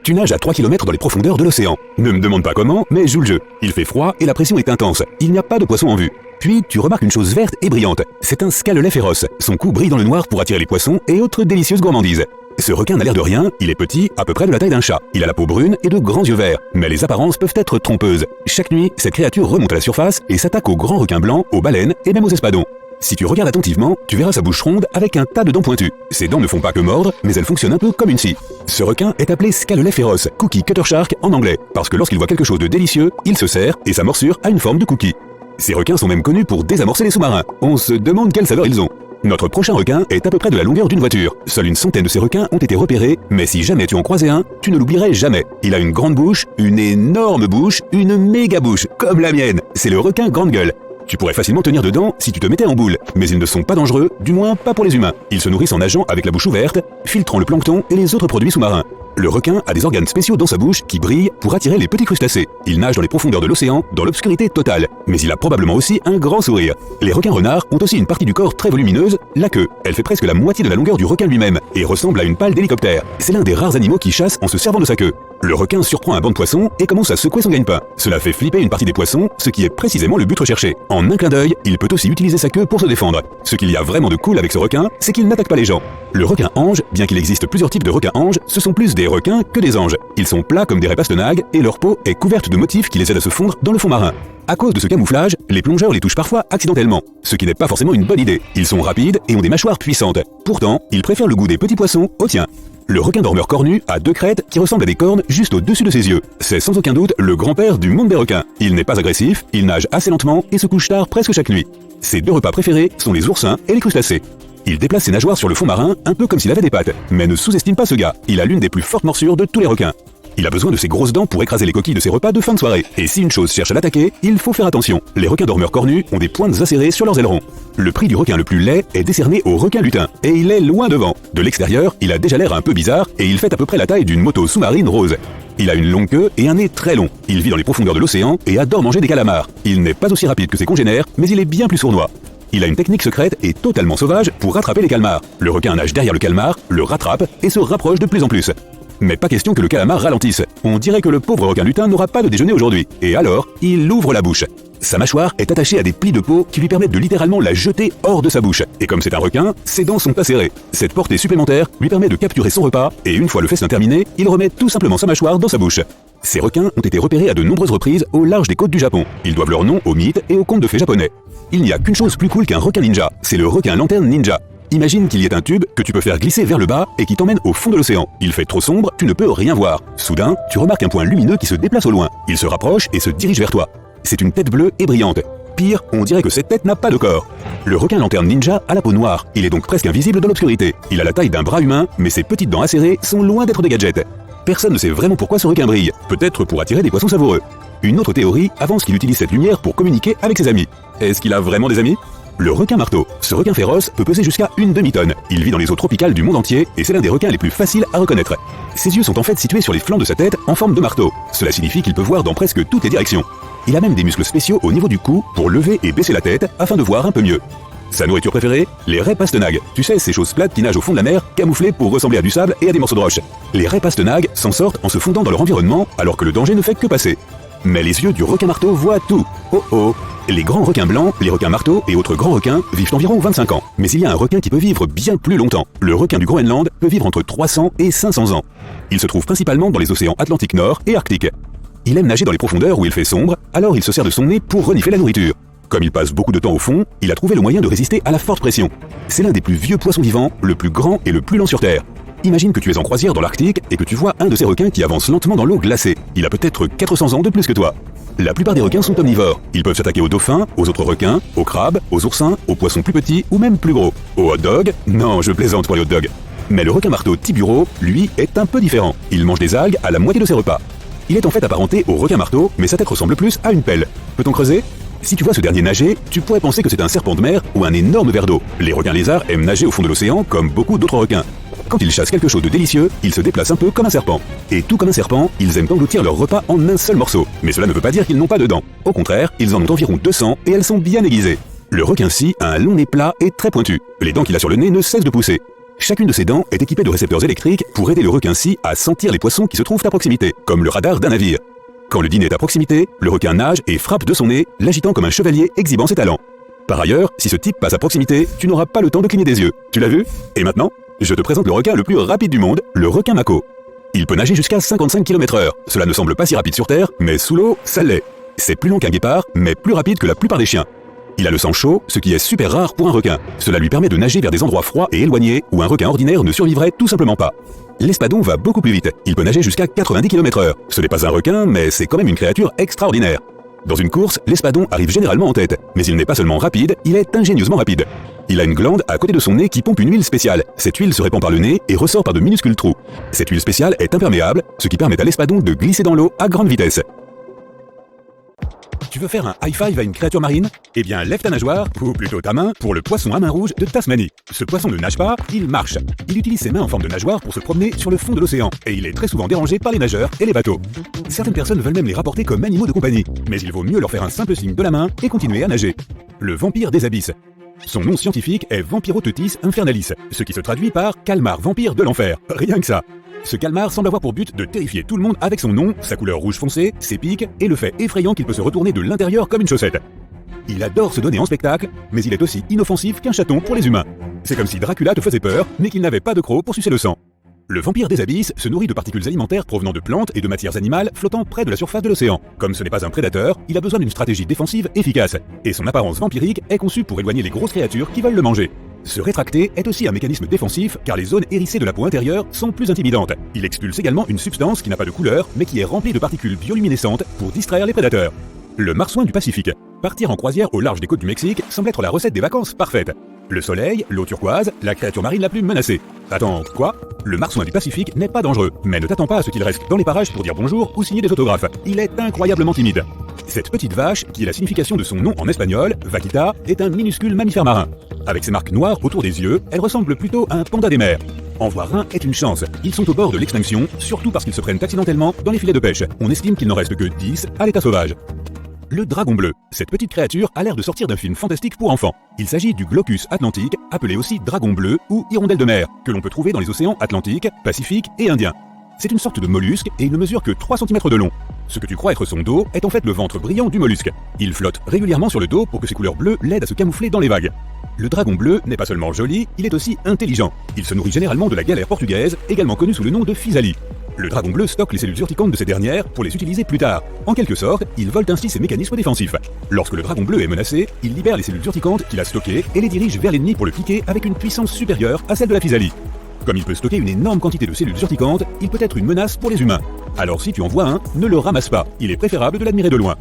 Tu nages à 3 km dans les profondeurs de l'océan. Ne me demande pas comment, mais joue le jeu. Il fait froid et la pression est intense. Il n'y a pas de poisson en vue. Puis tu remarques une chose verte et brillante. C'est un scalet féroce. Son cou brille dans le noir pour attirer les poissons et autres délicieuses gourmandises. Ce requin n'a l'air de rien, il est petit, à peu près de la taille d'un chat. Il a la peau brune et de grands yeux verts. Mais les apparences peuvent être trompeuses. Chaque nuit, cette créature remonte à la surface et s'attaque aux grands requins blancs, aux baleines et même aux espadons. Si tu regardes attentivement, tu verras sa bouche ronde avec un tas de dents pointues. Ses dents ne font pas que mordre, mais elles fonctionnent un peu comme une scie. Ce requin est appelé scalet féroce, cookie cutter shark en anglais, parce que lorsqu'il voit quelque chose de délicieux, il se serre et sa morsure a une forme de cookie. Ces requins sont même connus pour désamorcer les sous-marins. On se demande quelle saveur ils ont. Notre prochain requin est à peu près de la longueur d'une voiture. Seule une centaine de ces requins ont été repérés, mais si jamais tu en croisais un, tu ne l'oublierais jamais. Il a une grande bouche, une énorme bouche, une méga bouche, comme la mienne. C'est le requin grande gueule. Tu pourrais facilement tenir dedans si tu te mettais en boule, mais ils ne sont pas dangereux, du moins pas pour les humains. Ils se nourrissent en nageant avec la bouche ouverte, filtrant le plancton et les autres produits sous-marins. Le requin a des organes spéciaux dans sa bouche qui brillent pour attirer les petits crustacés. Il nage dans les profondeurs de l'océan, dans l'obscurité totale. Mais il a probablement aussi un grand sourire. Les requins renards ont aussi une partie du corps très volumineuse, la queue. Elle fait presque la moitié de la longueur du requin lui-même et ressemble à une pale d'hélicoptère. C'est l'un des rares animaux qui chasse en se servant de sa queue. Le requin surprend un banc de poissons et commence à secouer son gagne-pain. Cela fait flipper une partie des poissons, ce qui est précisément le but recherché. En un clin d'œil, il peut aussi utiliser sa queue pour se défendre. Ce qu'il y a vraiment de cool avec ce requin, c'est qu'il n'attaque pas les gens. Le requin ange, bien qu'il existe plusieurs types de requins anges, ce sont plus des requins que des anges. Ils sont plats comme des raies-pastenagues et leur peau est couverte de motifs qui les aident à se fondre dans le fond marin. À cause de ce camouflage, les plongeurs les touchent parfois accidentellement, ce qui n'est pas forcément une bonne idée. Ils sont rapides et ont des mâchoires puissantes. Pourtant, ils préfèrent le goût des petits poissons au tien. Le requin dormeur cornu a deux crêtes qui ressemblent à des cornes juste au-dessus de ses yeux. C'est sans aucun doute le grand-père du monde des requins. Il n'est pas agressif, il nage assez lentement et se couche tard presque chaque nuit. Ses deux repas préférés sont les oursins et les crustacés. Il déplace ses nageoires sur le fond marin un peu comme s'il avait des pattes. Mais ne sous-estime pas ce gars, il a l'une des plus fortes morsures de tous les requins. Il a besoin de ses grosses dents pour écraser les coquilles de ses repas de fin de soirée. Et si une chose cherche à l'attaquer, il faut faire attention. Les requins dormeurs cornus ont des pointes acérées sur leurs ailerons. Le prix du requin le plus laid est décerné au requin lutin, et il est loin devant. De l'extérieur, il a déjà l'air un peu bizarre, et il fait à peu près la taille d'une moto sous-marine rose. Il a une longue queue et un nez très long. Il vit dans les profondeurs de l'océan et adore manger des calamars. Il n'est pas aussi rapide que ses congénères, mais il est bien plus sournois. Il a une technique secrète et totalement sauvage pour rattraper les calmars. Le requin nage derrière le calmar, le rattrape et se rapproche de plus en plus. Mais pas question que le calamar ralentisse. On dirait que le pauvre requin lutin n'aura pas de déjeuner aujourd'hui. Et alors, il ouvre la bouche. Sa mâchoire est attachée à des plis de peau qui lui permettent de littéralement la jeter hors de sa bouche. Et comme c'est un requin, ses dents sont acérées. Cette portée supplémentaire lui permet de capturer son repas, et une fois le festin terminé, il remet tout simplement sa mâchoire dans sa bouche. Ces requins ont été repérés à de nombreuses reprises au large des côtes du Japon. Ils doivent leur nom aux mythes et aux contes de fées japonais. Il n'y a qu'une chose plus cool qu'un requin ninja, c'est le requin lanterne ninja. Imagine qu'il y ait un tube que tu peux faire glisser vers le bas et qui t'emmène au fond de l'océan. Il fait trop sombre, tu ne peux rien voir. Soudain, tu remarques un point lumineux qui se déplace au loin. Il se rapproche et se dirige vers toi. C'est une tête bleue et brillante. Pire, on dirait que cette tête n'a pas de corps. Le requin lanterne ninja a la peau noire. Il est donc presque invisible dans l'obscurité. Il a la taille d'un bras humain, mais ses petites dents acérées sont loin d'être des gadgets. Personne ne sait vraiment pourquoi ce requin brille. Peut-être pour attirer des poissons savoureux. Une autre théorie avance qu'il utilise cette lumière pour communiquer avec ses amis. Est-ce qu'il a vraiment des amis ? Le requin marteau. Ce requin féroce peut peser jusqu'à une demi-tonne. Il vit dans les eaux tropicales du monde entier et c'est l'un des requins les plus faciles à reconnaître. Ses yeux sont en fait situés sur les flancs de sa tête en forme de marteau. Cela signifie qu'il peut voir dans presque toutes les directions. Il a même des muscles spéciaux au niveau du cou pour lever et baisser la tête afin de voir un peu mieux. Sa nourriture préférée ? Les raies-pastenagues. Tu sais, ces choses plates qui nagent au fond de la mer, camouflées pour ressembler à du sable et à des morceaux de roche. Les raies-pastenagues s'en sortent en se fondant dans leur environnement alors que le danger ne fait que passer. Mais les yeux du requin marteau voient tout. Oh oh. Les grands requins blancs, les requins marteaux et autres grands requins vivent environ 25 ans. Mais il y a un requin qui peut vivre bien plus longtemps. Le requin du Groenland peut vivre entre 300 et 500 ans. Il se trouve principalement dans les océans Atlantique Nord et Arctique. Il aime nager dans les profondeurs où il fait sombre, alors il se sert de son nez pour renifler la nourriture. Comme il passe beaucoup de temps au fond, il a trouvé le moyen de résister à la forte pression. C'est l'un des plus vieux poissons vivants, le plus grand et le plus lent sur Terre. Imagine que tu es en croisière dans l'Arctique et que tu vois un de ces requins qui avance lentement dans l'eau glacée. Il a peut-être 400 ans de plus que toi. La plupart des requins sont omnivores. Ils peuvent s'attaquer aux dauphins, aux autres requins, aux crabes, aux oursins, aux poissons plus petits ou même plus gros. Aux hot dogs ? Non, je plaisante pour les hot dogs. Mais le requin marteau Tiburo, lui, est un peu différent. Il mange des algues à la moitié de ses repas. Il est en fait apparenté au requin marteau, mais sa tête ressemble plus à une pelle. Peut-on creuser ? Si tu vois ce dernier nager, tu pourrais penser que c'est un serpent de mer ou un énorme ver d'eau. Les requins lézards aiment nager au fond de l'océan comme beaucoup d'autres requins. Quand ils chassent quelque chose de délicieux, ils se déplacent un peu comme un serpent. Et tout comme un serpent, ils aiment engloutir leur repas en un seul morceau. Mais cela ne veut pas dire qu'ils n'ont pas de dents. Au contraire, ils en ont environ 200 et elles sont bien aiguisées. Le requin-scie a un long nez plat et très pointu. Les dents qu'il a sur le nez ne cessent de pousser. Chacune de ces dents est équipée de récepteurs électriques pour aider le requin-scie à sentir les poissons qui se trouvent à proximité, comme le radar d'un navire. Quand le dîner est à proximité, le requin nage et frappe de son nez, l'agitant comme un chevalier exhibant ses talents. Par ailleurs, si ce type passe à proximité, tu n'auras pas le temps de cligner des yeux. Tu l'as vu? Et maintenant, je te présente le requin le plus rapide du monde, le requin mako. Il peut nager jusqu'à 55 km/h. Cela ne semble pas si rapide sur Terre, mais sous l'eau, ça l'est. C'est plus long qu'un guépard, mais plus rapide que la plupart des chiens. Il a le sang chaud, ce qui est super rare pour un requin. Cela lui permet de nager vers des endroits froids et éloignés où un requin ordinaire ne survivrait tout simplement pas. L'espadon va beaucoup plus vite. Il peut nager jusqu'à 90 km/h. Ce n'est pas un requin, mais c'est quand même une créature extraordinaire. Dans une course, l'espadon arrive généralement en tête, mais il n'est pas seulement rapide, il est ingénieusement rapide. Il a une glande à côté de son nez qui pompe une huile spéciale. Cette huile se répand par le nez et ressort par de minuscules trous. Cette huile spéciale est imperméable, ce qui permet à l'espadon de glisser dans l'eau à grande vitesse. Tu veux faire un high five à une créature marine? Eh bien, lève ta nageoire, ou plutôt ta main, pour le poisson à main rouge de Tasmanie. Ce poisson ne nage pas, il marche. Il utilise ses mains en forme de nageoire pour se promener sur le fond de l'océan, et il est très souvent dérangé par les nageurs et les bateaux. Certaines personnes veulent même les rapporter comme animaux de compagnie, mais il vaut mieux leur faire un simple signe de la main et continuer à nager. Le vampire des abysses. Son nom scientifique est Vampiroteuthis infernalis, ce qui se traduit par calmar vampire de l'enfer. Rien que ça. Ce calmar semble avoir pour but de terrifier tout le monde avec son nom, sa couleur rouge foncé, ses pics et le fait effrayant qu'il peut se retourner de l'intérieur comme une chaussette. Il adore se donner en spectacle, mais il est aussi inoffensif qu'un chaton pour les humains. C'est comme si Dracula te faisait peur, mais qu'il n'avait pas de croc pour sucer le sang. Le vampire des abysses se nourrit de particules alimentaires provenant de plantes et de matières animales flottant près de la surface de l'océan. Comme ce n'est pas un prédateur, il a besoin d'une stratégie défensive efficace, et son apparence vampirique est conçue pour éloigner les grosses créatures qui veulent le manger. Se rétracter est aussi un mécanisme défensif car les zones hérissées de la peau intérieure sont plus intimidantes. Il expulse également une substance qui n'a pas de couleur mais qui est remplie de particules bioluminescentes pour distraire les prédateurs. Le marsouin du Pacifique. Partir en croisière au large des côtes du Mexique semble être la recette des vacances parfaite. Le soleil, l'eau turquoise, la créature marine la plus menacée. Attends, quoi? Le marsouin du Pacifique n'est pas dangereux, mais ne t'attends pas à ce qu'il reste dans les parages pour dire bonjour ou signer des autographes. Il est incroyablement timide. Cette petite vache, qui est la signification de son nom en espagnol, vaquita, est un minuscule mammifère marin. Avec ses marques noires autour des yeux, elle ressemble plutôt à un panda des mers. En voir un est une chance. Ils sont au bord de l'extinction, surtout parce qu'ils se prennent accidentellement dans les filets de pêche. On estime qu'il n'en reste que 10 à l'état sauvage. Le dragon bleu. Cette petite créature a l'air de sortir d'un film fantastique pour enfants. Il s'agit du glaucus atlantique, appelé aussi dragon bleu ou hirondelle de mer, que l'on peut trouver dans les océans Atlantique, Pacifique et Indien. C'est une sorte de mollusque et il ne mesure que 3 cm de long. Ce que tu crois être son dos est en fait le ventre brillant du mollusque. Il flotte régulièrement sur le dos pour que ses couleurs bleues l'aident à se camoufler dans les vagues. Le dragon bleu n'est pas seulement joli, il est aussi intelligent. Il se nourrit généralement de la galère portugaise, également connue sous le nom de physalie. Le dragon bleu stocke les cellules urticantes de ces dernières pour les utiliser plus tard. En quelque sorte, il vole ainsi ses mécanismes défensifs. Lorsque le dragon bleu est menacé, il libère les cellules urticantes qu'il a stockées et les dirige vers l'ennemi pour le piquer avec une puissance supérieure à celle de la physalie. Comme il peut stocker une énorme quantité de cellules urticantes, il peut être une menace pour les humains. Alors si tu en vois un, ne le ramasse pas, il est préférable de l'admirer de loin.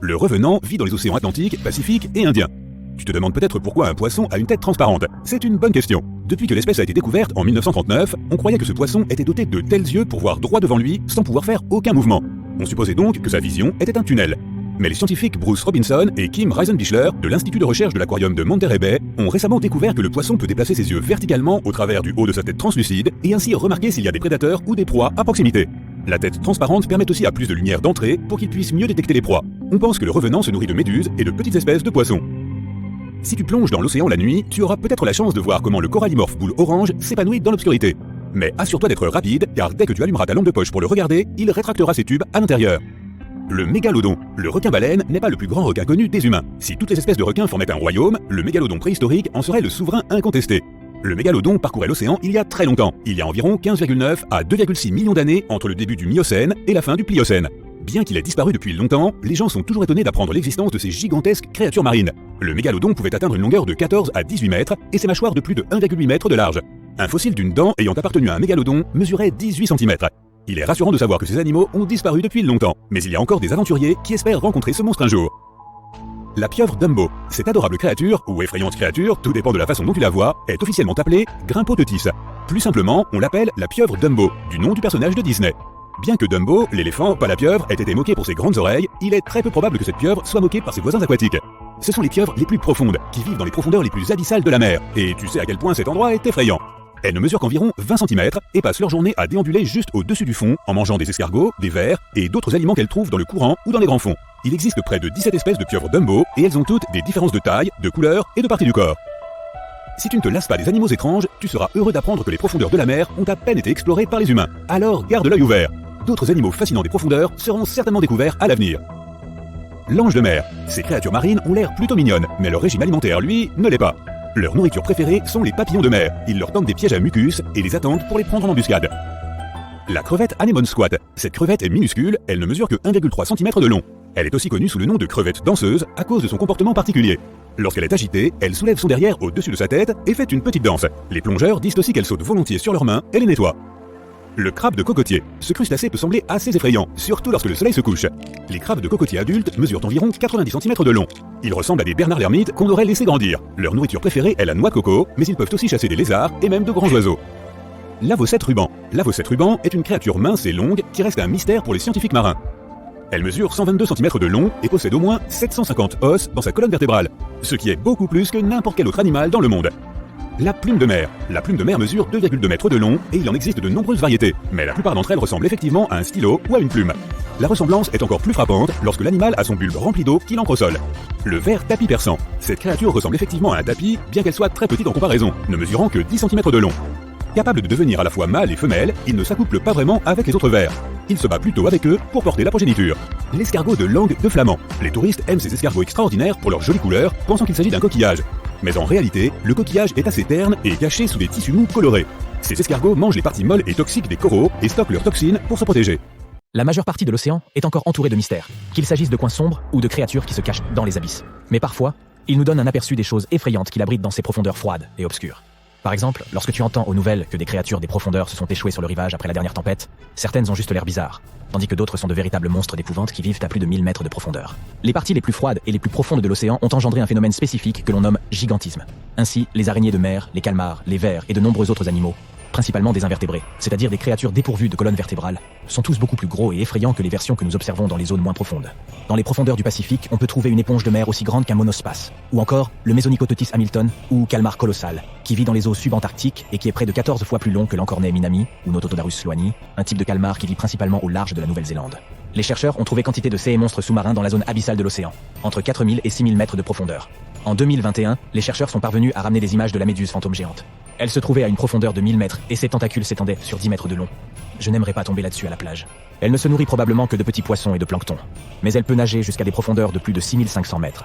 Le revenant vit dans les océans Atlantique, Pacifique et Indien. Tu te demandes peut-être pourquoi un poisson a une tête transparente. C'est une bonne question. Depuis que l'espèce a été découverte en 1939, on croyait que ce poisson était doté de tels yeux pour voir droit devant lui sans pouvoir faire aucun mouvement. On supposait donc que sa vision était un tunnel. Mais les scientifiques Bruce Robinson et Kim Reisenbichler de l'Institut de recherche de l'aquarium de Monterey Bay ont récemment découvert que le poisson peut déplacer ses yeux verticalement au travers du haut de sa tête translucide et ainsi remarquer s'il y a des prédateurs ou des proies à proximité. La tête transparente permet aussi à plus de lumière d'entrer pour qu'il puisse mieux détecter les proies. On pense que le revenant se nourrit de méduses et de petites espèces de poissons. Si tu plonges dans l'océan la nuit, tu auras peut-être la chance de voir comment le corallimorphe boule orange s'épanouit dans l'obscurité. Mais assure-toi d'être rapide, car dès que tu allumeras ta lampe de poche pour le regarder, il rétractera ses tubes à l'intérieur. Le mégalodon. Le requin-baleine n'est pas le plus grand requin connu des humains. Si toutes les espèces de requins formaient un royaume, le mégalodon préhistorique en serait le souverain incontesté. Le mégalodon parcourait l'océan il y a très longtemps, il y a environ 15,9 à 2,6 millions d'années entre le début du Miocène et la fin du Pliocène. Bien qu'il ait disparu depuis longtemps, les gens sont toujours étonnés d'apprendre l'existence de ces gigantesques créatures marines. Le mégalodon pouvait atteindre une longueur de 14 à 18 mètres et ses mâchoires de plus de 1,8 mètre de large. Un fossile d'une dent ayant appartenu à un mégalodon mesurait 18 cm. Il est rassurant de savoir que ces animaux ont disparu depuis longtemps, mais il y a encore des aventuriers qui espèrent rencontrer ce monstre un jour. La pieuvre Dumbo. Cette adorable créature, ou effrayante créature, tout dépend de la façon dont tu la vois, est officiellement appelée Grimpoteuthis. Plus simplement, on l'appelle la pieuvre Dumbo, du nom du personnage de Disney. Bien que Dumbo, l'éléphant, pas la pieuvre, ait été moqué pour ses grandes oreilles, il est très peu probable que cette pieuvre soit moquée par ses voisins aquatiques. Ce sont les pieuvres les plus profondes, qui vivent dans les profondeurs les plus abyssales de la mer, et tu sais à quel point cet endroit est effrayant. Elles ne mesurent qu'environ 20 cm et passent leur journée à déambuler juste au-dessus du fond en mangeant des escargots, des vers et d'autres aliments qu'elles trouvent dans le courant ou dans les grands fonds. Il existe près de 17 espèces de pieuvres Dumbo et elles ont toutes des différences de taille, de couleur et de parties du corps. Si tu ne te lasses pas des animaux étranges, tu seras heureux d'apprendre que les profondeurs de la mer ont à peine été explorées par les humains. Alors garde l'œil ouvert. D'autres animaux fascinants des profondeurs seront certainement découverts à l'avenir. L'ange de mer. Ces créatures marines ont l'air plutôt mignonnes, mais leur régime alimentaire, lui, ne l'est pas. Leur nourriture préférée sont les papillons de mer. Ils leur tendent des pièges à mucus et les attendent pour les prendre en embuscade. La crevette anémone squat. Cette crevette est minuscule, elle ne mesure que 1,3 cm de long. Elle est aussi connue sous le nom de crevette danseuse à cause de son comportement particulier. Lorsqu'elle est agitée, elle soulève son derrière au-dessus de sa tête et fait une petite danse. Les plongeurs disent aussi qu'elle saute volontiers sur leurs mains et les nettoie. Le crabe de cocotier. Ce crustacé peut sembler assez effrayant, surtout lorsque le soleil se couche. Les crabes de cocotier adultes mesurent environ 90 cm de long. Ils ressemblent à des bernards l'ermite qu'on aurait laissé grandir. Leur nourriture préférée est la noix de coco, mais ils peuvent aussi chasser des lézards et même de grands oiseaux. L'avocette ruban. L'avocette ruban est une créature mince et longue qui reste un mystère pour les scientifiques marins. Elle mesure 122 cm de long et possède au moins 750 os dans sa colonne vertébrale, ce qui est beaucoup plus que n'importe quel autre animal dans le monde. La plume de mer. La plume de mer mesure 2,2 mètres de long et il en existe de nombreuses variétés, mais la plupart d'entre elles ressemblent effectivement à un stylo ou à une plume. La ressemblance est encore plus frappante lorsque l'animal a son bulbe rempli d'eau qu'il ancre au sol. Le ver tapis persan. Cette créature ressemble effectivement à un tapis, bien qu'elle soit très petite en comparaison, ne mesurant que 10 cm de long. Capable de devenir à la fois mâle et femelle, il ne s'accouple pas vraiment avec les autres vers. Il se bat plutôt avec eux pour porter la progéniture. L'escargot de langue de flamand. Les touristes aiment ces escargots extraordinaires pour leur jolie couleur, pensant qu'il s'agit d'un coquillage. Mais en réalité, le coquillage est assez terne et caché sous des tissus mous colorés. Ces escargots mangent les parties molles et toxiques des coraux et stockent leurs toxines pour se protéger. La majeure partie de l'océan est encore entourée de mystères, qu'il s'agisse de coins sombres ou de créatures qui se cachent dans les abysses. Mais parfois, il nous donne un aperçu des choses effrayantes qu'il abrite dans ses profondeurs froides et obscures. Par exemple, lorsque tu entends aux nouvelles que des créatures des profondeurs se sont échouées sur le rivage après la dernière tempête, certaines ont juste l'air bizarres, tandis que d'autres sont de véritables monstres d'épouvante qui vivent à plus de 1000 mètres de profondeur. Les parties les plus froides et les plus profondes de l'océan ont engendré un phénomène spécifique que l'on nomme gigantisme. Ainsi, les araignées de mer, les calmars, les vers et de nombreux autres animaux, principalement des invertébrés, c'est-à-dire des créatures dépourvues de colonne vertébrale, sont tous beaucoup plus gros et effrayants que les versions que nous observons dans les zones moins profondes. Dans les profondeurs du Pacifique, on peut trouver une éponge de mer aussi grande qu'un monospace, ou encore le Mesonychototis hamilton ou calmar colossal, qui vit dans les eaux subantarctiques et qui est près de 14 fois plus long que l'encornet minami ou Nototodarus sloani, un type de calmar qui vit principalement au large de la Nouvelle-Zélande. Les chercheurs ont trouvé quantité de ces monstres sous-marins dans la zone abyssale de l'océan, entre 4000 et 6000 mètres de profondeur. En 2021, les chercheurs sont parvenus à ramener des images de la méduse fantôme géante. Elle se trouvait à une profondeur de 1000 mètres et ses tentacules s'étendaient sur 10 mètres de long. Je n'aimerais pas tomber là-dessus à la plage. Elle ne se nourrit probablement que de petits poissons et de plancton. Mais elle peut nager jusqu'à des profondeurs de plus de 6500 mètres.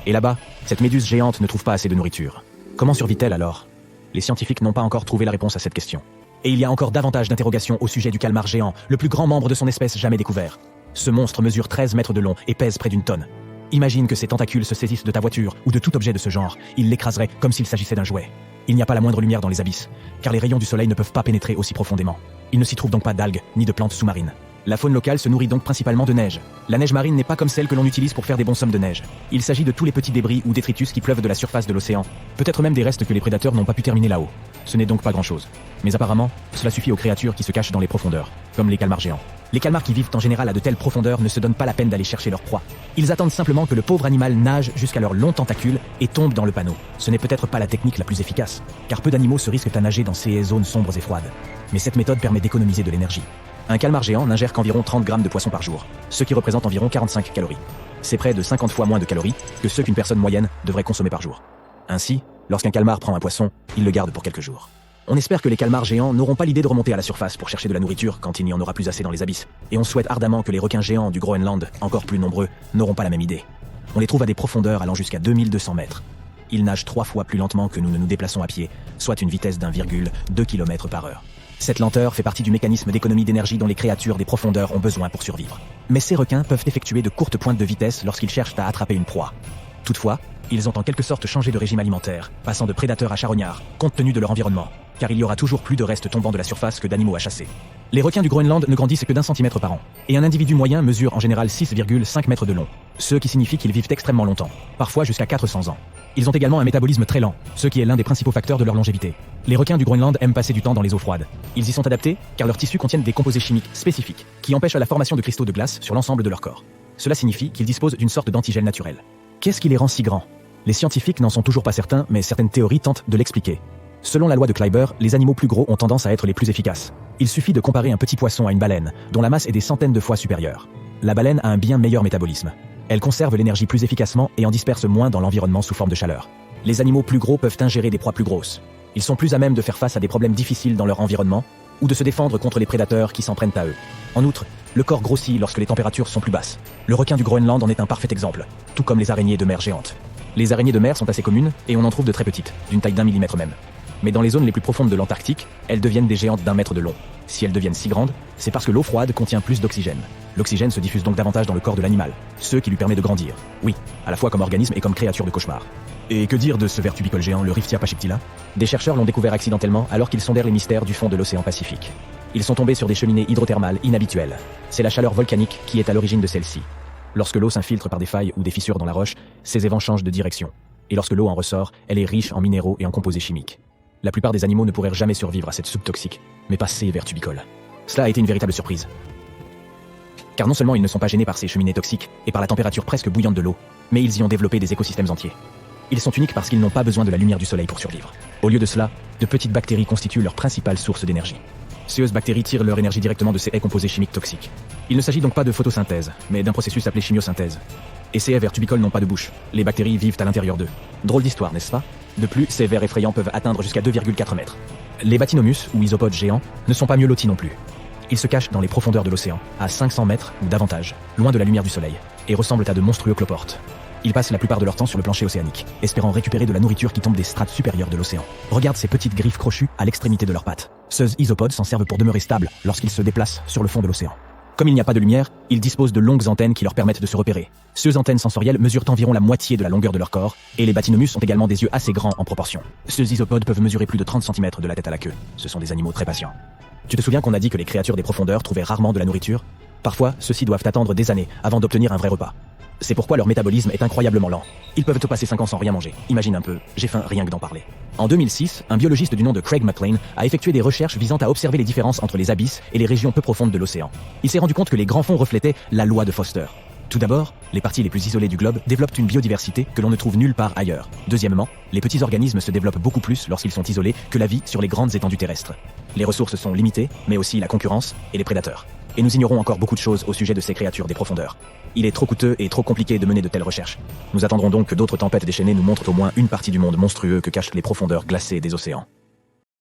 Et là-bas, cette méduse géante ne trouve pas assez de nourriture. Comment survit-elle alors? Les scientifiques n'ont pas encore trouvé la réponse à cette question. Et il y a encore davantage d'interrogations au sujet du calmar géant, le plus grand membre de son espèce jamais découvert. Ce monstre mesure 13 mètres de long et pèse près d'une tonne. Imagine que ses tentacules se saisissent de ta voiture ou de tout objet de ce genre. Il l'écraserait comme s'il s'agissait d'un jouet. Il n'y a pas la moindre lumière dans les abysses, car les rayons du soleil ne peuvent pas pénétrer aussi profondément. Il ne s'y trouve donc pas d'algues, ni de plantes sous-marines. La faune locale se nourrit donc principalement de neige. La neige marine n'est pas comme celle que l'on utilise pour faire des bonshommes de neige. Il s'agit de tous les petits débris ou détritus qui pleuvent de la surface de l'océan. Peut-être même des restes que les prédateurs n'ont pas pu terminer là-haut. Ce n'est donc pas grand-chose. Mais apparemment, cela suffit aux créatures qui se cachent dans les profondeurs, comme les calmars géants. Les calmars qui vivent en général à de telles profondeurs ne se donnent pas la peine d'aller chercher leur proie. Ils attendent simplement que le pauvre animal nage jusqu'à leurs longs tentacules et tombe dans le panneau. Ce n'est peut-être pas la technique la plus efficace, car peu d'animaux se risquent à nager dans ces zones sombres et froides. Mais cette méthode permet d'économiser de l'énergie. Un calmar géant n'ingère qu'environ 30 grammes de poisson par jour, ce qui représente environ 45 calories. C'est près de 50 fois moins de calories que ce qu'une personne moyenne devrait consommer par jour. Ainsi, lorsqu'un calmar prend un poisson, il le garde pour quelques jours. On espère que les calmars géants n'auront pas l'idée de remonter à la surface pour chercher de la nourriture quand il n'y en aura plus assez dans les abysses. Et on souhaite ardemment que les requins géants du Groenland, encore plus nombreux, n'auront pas la même idée. On les trouve à des profondeurs allant jusqu'à 2200 mètres. Ils nagent 3 fois plus lentement que nous ne nous déplaçons à pied, soit une vitesse d'1,2 km par heure. Cette lenteur fait partie du mécanisme d'économie d'énergie dont les créatures des profondeurs ont besoin pour survivre. Mais ces requins peuvent effectuer de courtes pointes de vitesse lorsqu'ils cherchent à attraper une proie. Toutefois, ils ont en quelque sorte changé de régime alimentaire, passant de prédateurs à charognards, compte tenu de leur environnement, car il y aura toujours plus de restes tombant de la surface que d'animaux à chasser. Les requins du Groenland ne grandissent que d'1 centimètre par an, et un individu moyen mesure en général 6,5 mètres de long, ce qui signifie qu'ils vivent extrêmement longtemps, parfois jusqu'à 400 ans. Ils ont également un métabolisme très lent, ce qui est l'un des principaux facteurs de leur longévité. Les requins du Groenland aiment passer du temps dans les eaux froides. Ils y sont adaptés car leurs tissus contiennent des composés chimiques spécifiques qui empêchent la formation de cristaux de glace sur l'ensemble de leur corps. Cela signifie qu'ils disposent d'une sorte d'antigel naturel. Qu'est-ce qui les rend si grands? Les scientifiques n'en sont toujours pas certains, mais certaines théories tentent de l'expliquer. Selon la loi de Kleiber, les animaux plus gros ont tendance à être les plus efficaces. Il suffit de comparer un petit poisson à une baleine, dont la masse est des centaines de fois supérieure. La baleine a un bien meilleur métabolisme. Elle conserve l'énergie plus efficacement et en disperse moins dans l'environnement sous forme de chaleur. Les animaux plus gros peuvent ingérer des proies plus grosses. Ils sont plus à même de faire face à des problèmes difficiles dans leur environnement ou de se défendre contre les prédateurs qui s'en prennent à eux. En outre, le corps grossit lorsque les températures sont plus basses. Le requin du Groenland en est un parfait exemple, tout comme les araignées de mer géantes. Les araignées de mer sont assez communes et on en trouve de très petites, d'une taille d'1 millimètre même. Mais dans les zones les plus profondes de l'Antarctique, elles deviennent des géantes d'1 mètre de long. Si elles deviennent si grandes, c'est parce que l'eau froide contient plus d'oxygène. L'oxygène se diffuse donc davantage dans le corps de l'animal, ce qui lui permet de grandir. Oui, à la fois comme organisme et comme créature de cauchemar. Et que dire de ce ver tubicole géant, le Riftia pachyptila? Des chercheurs l'ont découvert accidentellement alors qu'ils sondèrent les mystères du fond de l'océan Pacifique. Ils sont tombés sur des cheminées hydrothermales inhabituelles. C'est la chaleur volcanique qui est à l'origine de celle-ci. Lorsque l'eau s'infiltre par des failles ou des fissures dans la roche, ces évents changent de direction. Et lorsque l'eau en ressort, elle est riche en minéraux et en composés chimiques. La plupart des animaux ne pourraient jamais survivre à cette soupe toxique, mais pas ces vers tubicoles. Cela a été une véritable surprise. Car non seulement ils ne sont pas gênés par ces cheminées toxiques et par la température presque bouillante de l'eau, mais ils y ont développé des écosystèmes entiers. Ils sont uniques parce qu'ils n'ont pas besoin de la lumière du soleil pour survivre. Au lieu de cela, de petites bactéries constituent leur principale source d'énergie. Ces bactéries tirent leur énergie directement de ces haies composés chimiques toxiques. Il ne s'agit donc pas de photosynthèse, mais d'un processus appelé chimiosynthèse. Et ces vers tubicoles n'ont pas de bouche. Les bactéries vivent à l'intérieur d'eux. Drôle d'histoire, n'est-ce pas? De plus, ces vers effrayants peuvent atteindre jusqu'à 2,4 mètres. Les Bathynomus, ou isopodes géants, ne sont pas mieux lotis non plus. Ils se cachent dans les profondeurs de l'océan, à 500 mètres ou davantage, loin de la lumière du soleil, et ressemblent à de monstrueux cloportes. Ils passent la plupart de leur temps sur le plancher océanique, espérant récupérer de la nourriture qui tombe des strates supérieures de l'océan. Regarde ces petites griffes crochues à l'extrémité de leurs pattes. Ces isopodes s'en servent pour demeurer stables lorsqu'ils se déplacent sur le fond de l'océan. Comme il n'y a pas de lumière, ils disposent de longues antennes qui leur permettent de se repérer. Ces antennes sensorielles mesurent environ la moitié de la longueur de leur corps, et les Bathynomus ont également des yeux assez grands en proportion. Ces isopodes peuvent mesurer plus de 30 cm de la tête à la queue. Ce sont des animaux très patients. Tu te souviens qu'on a dit que les créatures des profondeurs trouvaient rarement de la nourriture? Parfois, ceux-ci doivent attendre des années avant d'obtenir un vrai repas. C'est pourquoi leur métabolisme est incroyablement lent. Ils peuvent te passer 5 ans sans rien manger. Imagine un peu, j'ai faim rien que d'en parler. En 2006, un biologiste du nom de Craig McLean a effectué des recherches visant à observer les différences entre les abysses et les régions peu profondes de l'océan. Il s'est rendu compte que les grands fonds reflétaient la loi de Foster. Tout d'abord, les parties les plus isolées du globe développent une biodiversité que l'on ne trouve nulle part ailleurs. Deuxièmement, les petits organismes se développent beaucoup plus lorsqu'ils sont isolés que la vie sur les grandes étendues terrestres. Les ressources sont limitées, mais aussi la concurrence et les prédateurs. Et nous ignorons encore beaucoup de choses au sujet de ces créatures des profondeurs. Il est trop coûteux et trop compliqué de mener de telles recherches. Nous attendrons donc que d'autres tempêtes déchaînées nous montrent au moins une partie du monde monstrueux que cachent les profondeurs glacées des océans.